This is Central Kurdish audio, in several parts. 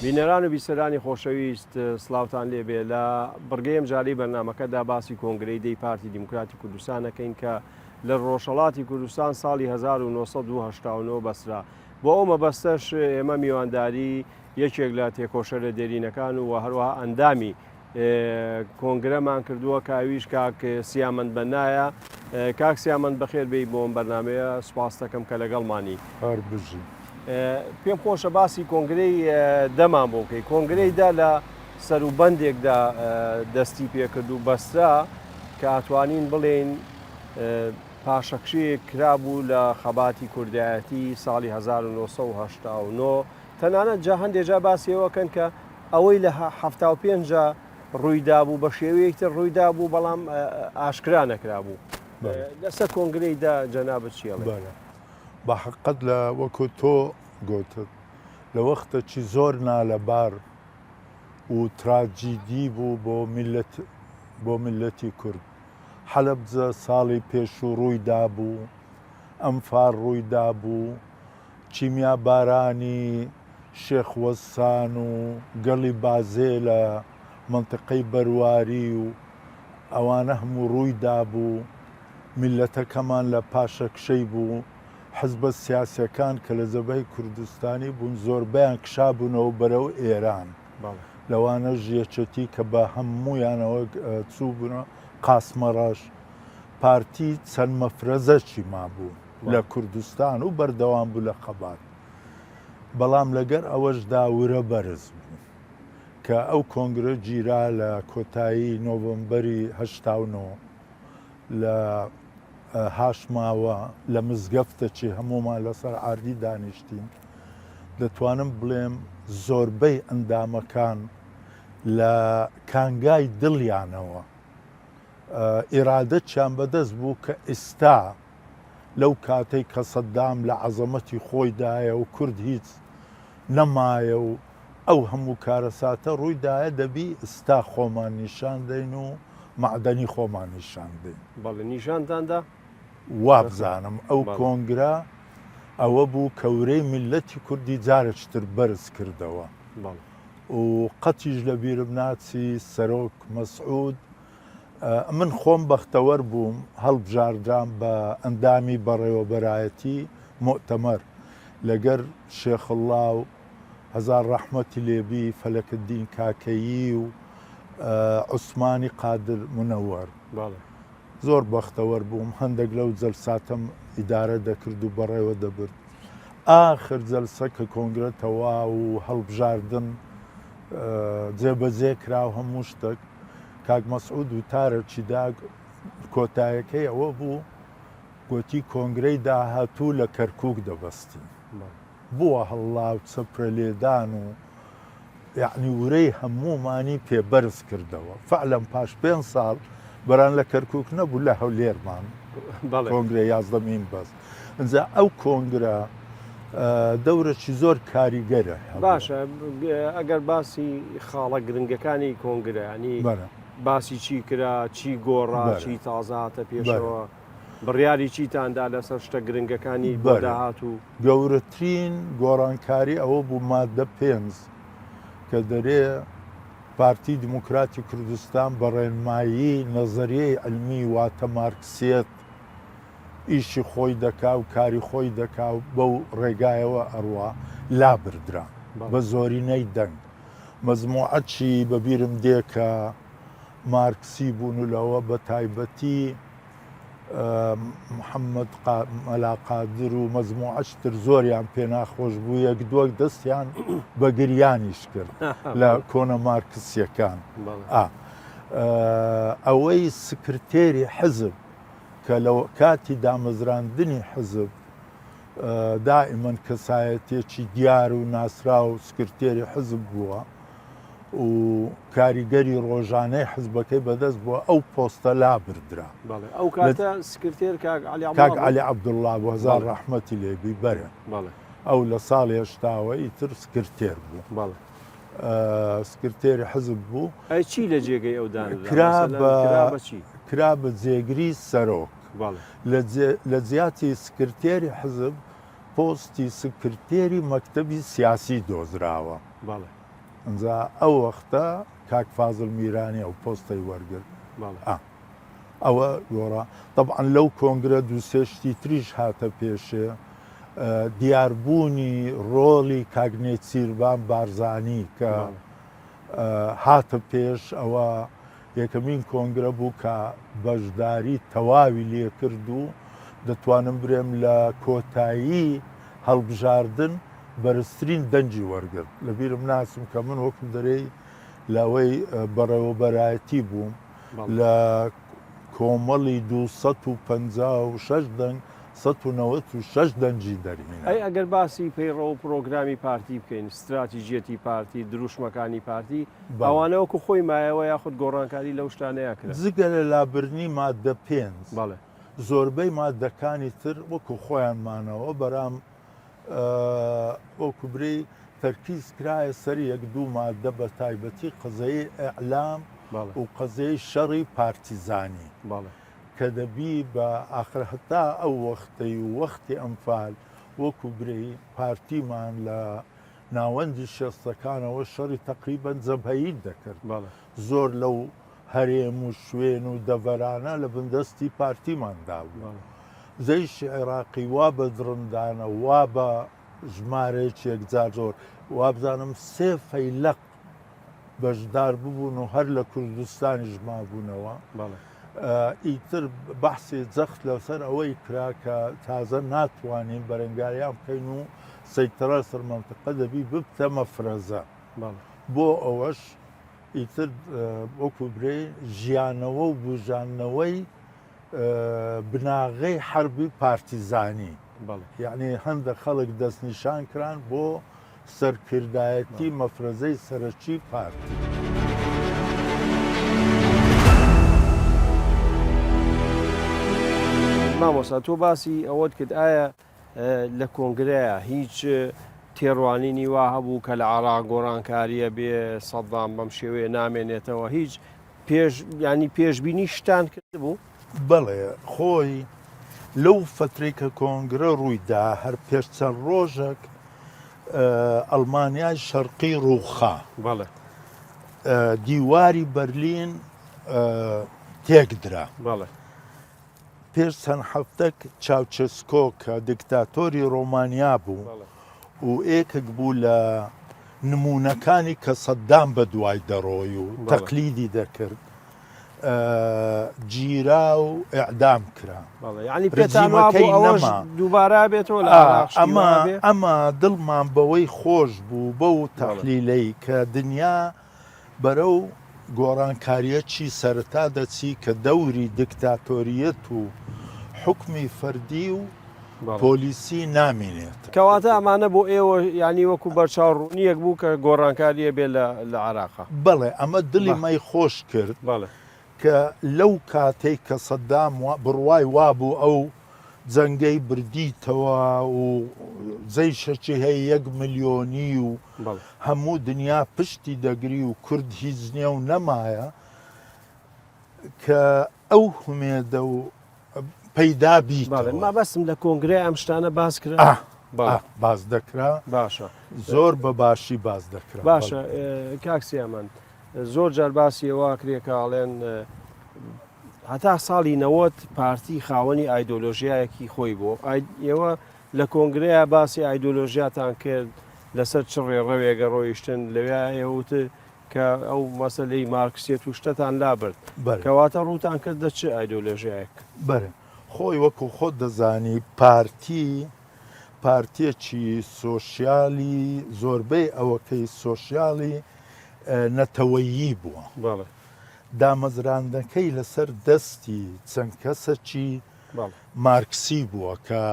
بینەران و بیسەرانی خۆشەویست سلااوان لێبێ لە بڕگەیم جاری بەرنمەکەدا باسی کۆنگرەی دەی پارتی دیموکراتی کوردستانەکەین کە لە ڕۆژهەڵاتی کوردستان ساڵی 1970 بەسرا بۆ ئەو مەبەستەش ئێمە میوانداری یەکێک لە تێکۆشەرە دێرینەکان و هەروەها ئەندامی کۆنگرەمان کردووە کاویش کاک سیامەند بەنایە کاک سیامەند بەخێر بێی بۆم بەرنمەیە سوپاس دەکەم کە لەگەڵمانی هەربژی پێم خۆشە باسی کۆنگرەی دەمان بۆکەی کۆنگرەیدا لە سەروبەندێکدا دەستی پێکرد و بەسرا کە ئاتوانین بڵێن پاشەکشەیەک کرابوو لە خەباتی کوردایەتی ساڵی 1970 تەنانەت جا هەندێکجا باسیەوەکەن کە ئەوەی لە 75 ڕوویدا بوو بە شێوەیەکتر ڕوویدا بوو بەڵام ئاشکرا نەکرابوو لەسەر کۆنگرەیدا جەنابەت چیەڵێ بە حقت لە وەکو تۆ گوتت لە وەختەی زۆر نالەبار و تراجیدی بوو بۆ میلەتی کورد حەلەبجە ساڵی پێشوو ڕوویدا بوو ئەمفار ڕوویدا بوو چیمیا بارانی شێخوەسان و گەڵی بازێ لە منتقەی بەرواری و ئەوانە هەموو ڕوویدا بوو میلەتەکەمان لە پاشەکشەی بوو حزبە سیاسەکان کە لە زەبای کوردستانی بوون زۆربیان کشابوونەوە بەرەو ئێران لەوانە ژێچەتی کە بە هەموویانەوە چوو بوونە قاسمەڕەش پارتی چەند مەفرەزەکی مابوو لە کوردستان و بەردەوام بوو لە خەبات بەڵام لەگەر ئەوەشدا ورە بەرز بوو کە ئەو کۆنگرە گیرا لە کۆتایی نۆڤەمبەری 89 لە هاشماوە لە مزگەفتەکی هەمومان لەسەر ئاردی دانیشتین دەتوانم بڵێم زۆربەی ئەندامەکان لە کانگای دڵیانەوە ئێرادەتیان بەدەست بوو کە ئێستا لەو کاتەی کە سەددام لە عەزەمەتی خۆیدایە و کورد هیچ نەمایە و ئەو هەموو کارەساتە ڕوویدایە دەبی ئێستا خۆمان نیشان دەین و معدەنی خۆمان نیشان دەین بەڵێ نیشانتاندا وابزانم ئەو کۆنگرا ئەوە بوو کەورەی میلەتی کوردی جارێکتر بەرز کردەوە و قەتیش لە بیرم ناچی سەرۆک مەسعود من خۆم بەختەوەر بووم هەڵبژاردرام بە ئەندامی بەڕێوەبەرایەتی مؤتەمەر لەگەر شێخڵڵا و هەزار ڕەحمەتی لێبی فەلەکەدین کاکەیی و عوسمانی قادر منەوەر زۆر بەختەوەر بووم هەندێک لەو جەلساتەم ئیدارە دەکرد و بەڕێوە دەبرد ئاخر جەلسە کە کۆنگرە تەواو و هەڵبژاردن جێبەجێ کرا و هەموو شتێک کاک مەسعود وتارێکی دا کۆتایەکەی ئەوە بوو گوتی کۆنگرەی داهاتوو لە کەرکووک دەبەستین بووە هەڵڵاو چەپرە لێدان و یعنی ورەی هەموومانی پێبەرز کردەوە فعلەن پاش 5 ساڵ بەران لە کەرکووک نەبوو لە هەولێرمان کۆنگرە 11مین بەست ئەنجا ئەو کۆنگرە دەورەی زۆر کاریگەرە باشە ئەگەر باسی خاڵە گرنگەکانی کۆنگرە ینی باسی چی کرا چی گۆڕا چی تازاتە پێشەوە بڕیاری چیتاندا لەسەر شتە گرنگەکانی بەداهات و گەورەترین گۆڕانکاری ئەوە بوو مادە 5 کە دەرێ پارتی دیموکراتی کوردستان بە ڕێنمایی نەزەریەی علمی واتە مارکسیەت ئیشی خۆی دەکا و کاری خۆی دەکا و بەو ڕێگایەوە ئەڕوا لا بردرا بە زۆرینەی دەنگ مەزموعەتی بەبیرم دێکە مارکسی بوون و لەوە بە تایبەتی محەممەد مەلاقادر و مەزموعەتر زۆریان پێناخۆش بوو یەک دووەک دەستیان بە گریانیش کرد لە کۆنە مارکسیەکان ئەوەی سکرتێری حزب کە لە کاتی دامەزراندنی حزب دائیمەن کەسایەتێکی دیار و ناسرا و سکرتێری حزب بووە و کاریگەری ڕۆژانەی حزبەکەی بەدەست بووە ئەو پۆستە لا بردرا ئەو کاتە سکرتێر کاک عەلی عەبدوڵڵا بۆ هەزار ڕەحمەتی لێبی بەرە ئەو لە ساڵی هێشتاوە ئیتر سکرتێر بوو سکرتێری حزب بوو چی لە جێگەی ئەودان کرا بە جێگری سەرۆک لە جیاتی سکرتێری حزب پۆستی سکرتێری مەکتەبی سیاسی دۆزراوە ئەنجا ئەو وەختە کاک فازڵ میرانی ئەو پۆستەی وەرگرت ئەوە گۆڕە طبعاً لەو کۆنگرە دووسێشتی تریش هاتە پێشێ دیاربوونی ڕۆڵی کاگنێچیربان بارزانی کە هاتە پێش ئەوە یەکەمین کۆنگرە بوو کە بەشداری تەواوی لێ کرد و دەتوانم برێم لە کۆتایی هەڵبژاردن بەرزترین دەنجی وەرگرت لەبیرم ناسم کە من وەکو دەرەی لەوەی بەڕێوەبەرایەتی بووم لە کۆمەڵی 256 دەنگ 196 دەنجی دەرمێنە. ئەی ئەگەر باسی پەیڕە و پرۆگرامی پارتی بکەین استراتیژیەتی پارتی دروشمەکانی پارتی ئەوانەوەکو خۆی مایەوە یاخود گۆڕانکاری لەو شتانەیە کرد جگە لە لابرنی مادە 5 بەڵێ زۆربەی مادەکانی تر وەکو خۆیانمانەوە بەرام وەکوبرەی تەرکیز کرایە سەر یەک دوو مادە بە تایبەتی قزەی ئەعلام و قزەی شەڕی پارتیزانی کە دەبی بە ئاخر هەتا ئەو وەختەی و وەختی ئەمفال وەکو برەی پارتیمان لە ناوەندی شێستەکانەوە شەڕی تەقریبەن جەبهەیی دەکرد زۆر لەو هەرێم و شوێن و دەڤەرانە لە بندەستی پارتیماندا بوو زەیشی عێراقی وا بە درندانە وا بە ژمارەیەکی یەکجار زۆر وا بزانم 3 فەیلق بەشدار ببوون و هەر لە کوردستانی ژمابوونەوە ئیتر بەحسی جەخت لەسەر ئەوەی کرا کە تازە ناتوانین بەرەنگاریان بکەین و سەیتەرە سەر مەنتقە دەبی ببتە مەفرەزە بۆ ئەوەش ئیتر وەکو برێ ژیانەوە و بژانەوەی بناغەی حربی پارتیزانی یعنی هەندێک خەڵک دەستنیشان کران بۆ سەرکردایەتی مەفرەزەی سەرەکی پارتی. مامۆستا تۆ باسی ئەوەت کرد ئایا لە کۆنگرەیە هیچ تێڕوانینی وا هەبوو کە لە عێراق گۆڕانکاریە بێ سەدام بەم شێوەیە نامێنێتەوە هیچ ینی پێشبینی شتان کرد بوو؟ بەڵێ خۆی لەو فترەی کە کۆنگرە ڕوویدا هەر پێش چەند ڕۆژێک ئەڵمانیای شەرقی ڕووخا دیواری بەرلین تێکدرا پێش چەند هەفتەک چاوچسکۆ کە دیکتاتۆری ڕۆمانیا بوو و ئێکک بوو لە نمونونەکانی کە سەدام بە دوای دەڕۆی و تەقلیدی دەکرد گیرا و ئەعدام کرا دووبارە بێتەوە ئەمە دڵمان بەوەی خۆش بوو بەو تەحلیلەی کە دنیا بەرەو گۆڕانکاریەکی سەرەتا دەچی کە دەوری دیکتاتۆریەت و حکمی فەردی و پۆلیسی نامێنێت کەواتە ئەمانە بۆ ئێوە ینی وەکو بەرچاوڕوونیەک بوو کە گۆڕانکاریە بێ لە عێراقا بەڵێ ئەمە دڵی مای خۆش کرد کە لەو کاتێک کە سەدام بڕوای وابوو ئەو جەنگەی بردیتەوە و جەیشەکی هەیە 1 ملیۆنی و هەموو دنیا پشتی دەگری و کورد هیچ نییە و نەمایە کە ئەو هومێدە و پەیدا بیت ما بەسم لە کۆنگرە ئەم شتانە باز کرا باز دەکرا باشە زۆر بە باشی باز دەکرا باشە کاکسیامان زۆر جار باسی ئەوە کرێکاڵێن هەتا ساڵی 90 پارتی خاوەنی ئایدۆلۆژیایەکی خۆی بۆ ئێوە لە کۆنگرەیە باسی ئایدۆلۆژیاتان کرد لەسەر چ ڕێڕەوێگە ڕۆیشتن لەوێ ئێوتر کە ئەو مەسەلەی مارکسیەت و شتتان لابرد کەواتە ڕووتان کردە چ ئایدۆلۆژیایەک بەرە خۆی وەکو خۆت دەزانی پارتیەکی سۆشیالی زۆربەی ئەوەکەی سۆشیالی نەتەوەیی بووە دامەزراندنەکەی لەسەر دەستی چەند کەسەکی مارکسی بووە کە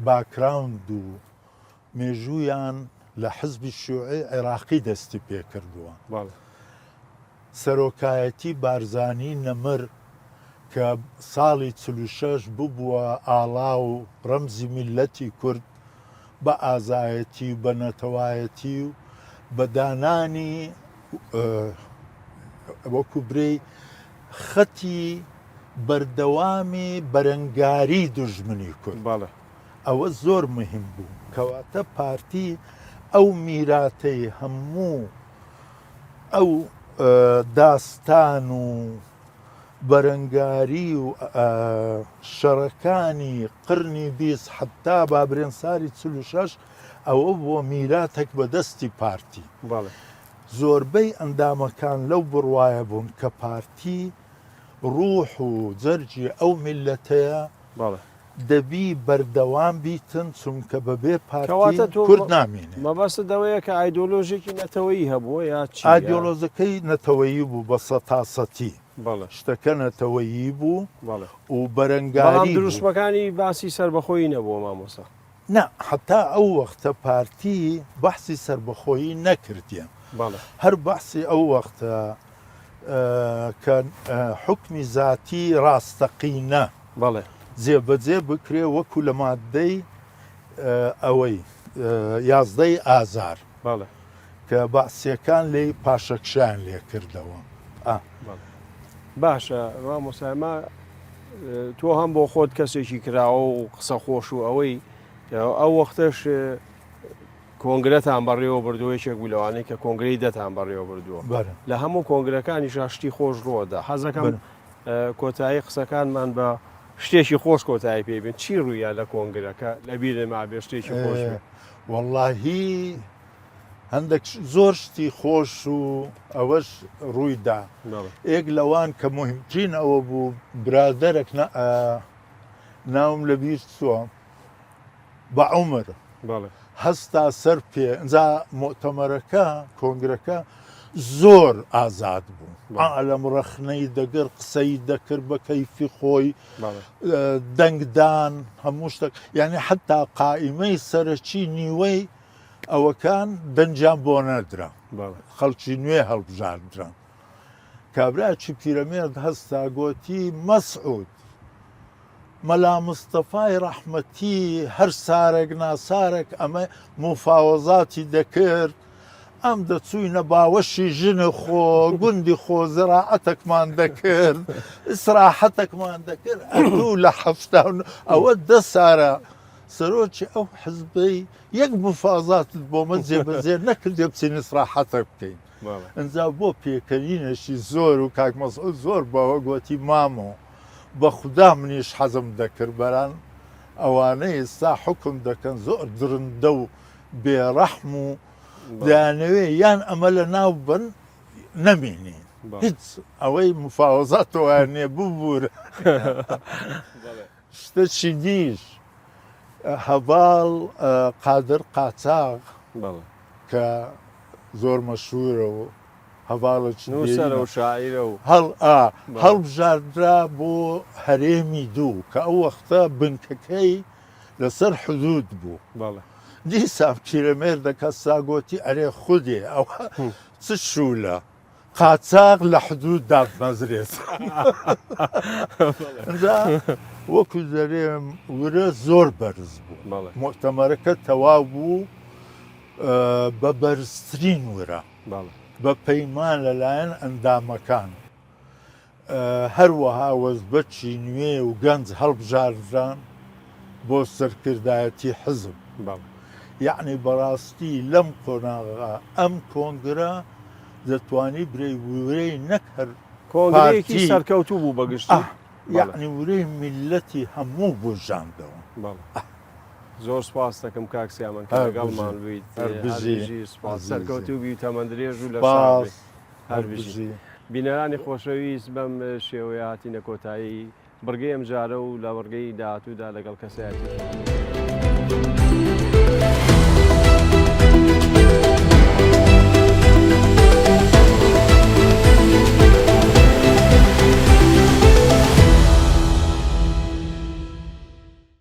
باکراوند و مێژوویان لە حزبی شیوعی عێراقی دەستی پێکردووە سەرۆکایەتی بارزانی نەمر کە ساڵی 46 ببووە ئاڵا و ڕەمزی میلەتی کورد بە ئازایەتی و بە نەتەوایەتی و بەدانانی وەکو برەی خەتی بەردەوامی بەرەنگاری دوژمنی کورد ئەوە زۆر مهم بوو کەواتە پارتی ئەو میراتەی هەموو ئەو داستان و بەرەنگاری و شەڕەکانی قرنی 20 حتا بابرێن ساری 46 ئەوە بۆ میراتێک بەدەستی پارتی زۆربەی ئەندامەکان لەو بڕواایە بوون کە پارتی ڕوح و جەرجی ئەو میلەتەیە دەبی بەردەوام بیتن چونکە بەبێ پارتی کورد نامێنێ مەبەستە دەوەیە کە ئایدۆلۆژێکی نەتەوەیی هەبووە یا ئایدۆلۆژەکەی نەتەوەیی بوو بە سەتاسەتی شتەکە نەتەوەیی بوو و بەرەنگاری دروستمەکانی باسی سربەخۆیی نەبووە مامۆسا نه حتا ئەو وەختە پارتی بەحسی سربەخۆیی نەکردیان هەر بەحسی ئەو وەختە کە حکمی ذاتی ڕاستەقینە جێبەجێ بکرێ وەکو لە مادەی ئەوەی 11 ئازار کە باسیەکان لێی پاشەکشیان لێ کردەوە باشە مامۆسایما تۆ هەم بۆ خۆت کەسێکی کراوە و قسە خۆش و ئەوەی ئەو وەختەش کۆنگرەتان بەڕێوە بردووەیەکێک بوو لەوانەیە کە کۆنگرەی دەتان بەڕێوە بردووە لە هەموو کۆنگرەکانی شتی خۆش ڕۆدا حەزەکەم کۆتایی قسەکانمان بە شتێکی خۆش کۆتایی پێبێن چی ڕوویە لە کۆنگرەکە لەبیرێ مابێ شتێکی خۆش وەڵاهی هەندێک زۆر شتی خۆش و ئەوەش ڕوویدا ئێک لەوان کە مهمترین ئەوە بوو برادەرێک ناوم لە بیر چووە بە عومر هەستا سەر پێ ئەجا مؤتەمەرەکە کۆنگرەکە زۆر ئازاد بوو عالەم ڕەخنەی دەگەر قسەی دەکرد بە کەیفی خۆی دەنگدان هەموو شتێک یعنی حتا قائیمەی سەرەکی نیوەی ئەوەکان دەنجیان بۆ نەدرا خەڵکی نوێ هەڵبژاردران کابراکی پیرەمێرد هەستا گوتی مەسعود مەلا مستەفای ڕەحمەتی هەر سارێک ناسارێک ئەمە مفاوەزاتی دەکرد ئەم دەچووینە باوەشی ژنە خۆ گوندی خۆ زراعەتێکمان دەکرد ئیسراحەتێکمان دەکرد ئەدوو لە هەفتان ئەوە 10 سارە سەرۆکی ئەو حزبەی یەک مفاوەزاتت بۆمە جێبەجێ نەکردێ بچین ئیسراحەتە بکەین ئەنجا بۆ پێکەنینەشی زۆر و کاک مەسعود زۆر بەوە گوتی مامۆ بە خودا منیش حەزم دەکرد بەران ئەوانەی ئێستا حکم دەکەن زۆر درندە و بێڕەحم و دەیانەوێ یان ئەمە لە ناو بن نەمێنین هیچ ئەوەی مفاوەزاتەوەیانێ ببوورە شتەی دیش هەڤاڵ قادر قاچاغ کە زۆر مەشهورە و هەڤاڵێکی شاعیرە و هەڵبژاردرا بۆ هەرێمی دوو کە ئەو وەختە بنکەکەی لەسەر حدود بوو دیسا پیرەمێردە کەسا گوتی ئەرێ خودێ ئەو چ شوولە قاچاغ لە حدود دادمەزرێت وەکو دەرێم ورە زۆر بەرز بوو مؤتەمەرەکە تەواو بوو بە بەرزترین ورە بە پەیمان لەلایەن ئەندامەکان هەروەها وەزبەچی نوێ و گەنج هەڵبژاردران بۆ سەرکردایەتی حزب یعنی بەڕاستی لەم قۆناغا ئەم کۆنگرە دەتوانی برەی ورەی نەکرد کۆنگرەیەکی سەرکەوتوو بوو بەگشتی یعنی ورەی میلەتی هەموو بۆ ژاندەوە زۆر سپاس دەکەم کاکسیامان کە لەگەڵمان بوویت سەرکەوتوو بی تەمەندرێژ و لە هەربژی بینەرانی خۆشەویست بەم شێوەیە هاتینە کۆتایی بڕگەی ئەم جارە و لە بڕگەی داهاتوودا لەگەڵ کەسایەتی